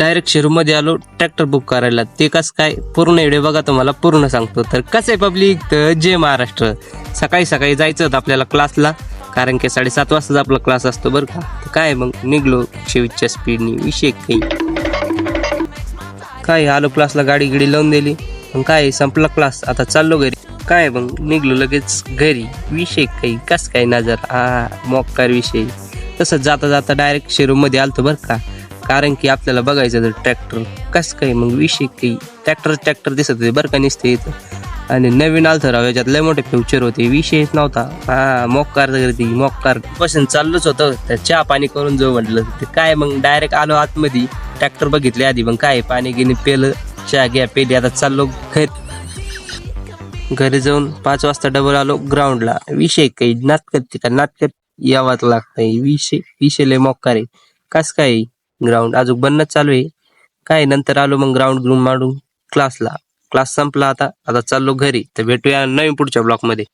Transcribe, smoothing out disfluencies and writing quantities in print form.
Direct शोरूममध्ये आलो tractor book करायला. ते कसं काय पूर्ण व्हिडिओ बघा, तुम्हाला पूर्ण सांगतो. तर कसं आहे पब्लिक, तर जय महाराष्ट्र. सकाळी सकाळी जायचं होतं आपल्याला क्लासला, कारण की 7:30 वाजता आपला क्लास असतो बरं का. तर काय मग निघलो 120च्या स्पीडनी. विषय काही काय आलो क्लासला, गाडी गिडी लावून दिली. मग काय संपला क्लास, आता चाललो घरी. काय मग निघलो लगेच घरी. विषय काही कसं काय नजर मोक्कार विषय. तसंच जाता जाता डायरेक्ट शोरूममध्ये आलतो बरं का, कारण की आपल्याला बघायचं होतं ट्रॅक्टर. कसं काय मग विषय काही ट्रॅक्टर दिसत होते बरं का नुसते इथं. आणि नवीन आलतं राव, याच्यात लय मोठे फ्युचर होते. विषयच नव्हता. मोक्कार गर्दी मोक्कार पासून चाललोच होतं. तर चहा पाणी करून जाऊ म्हटलं. ते काय मग डायरेक्ट आलो आतमध्ये. ट्रॅक्टर बघितले आधी, मग काय पाणी गिनी पेलं, चहा घ्या पेली. आता चाललो घरी जाऊन 5 वाजता डबल आलो ग्राउंडला. विषय काही नाटकत यावाच लागतंय. विषय लय मोक्कार आहे. कस काय ग्राउंड अजून बनणं चालू आहे. काय नंतर आलो मग ग्राउंड मारून क्लास संपला. आता चाललो घरी. तर भेटूया नवीन पुढच्या ब्लॉक मध्ये.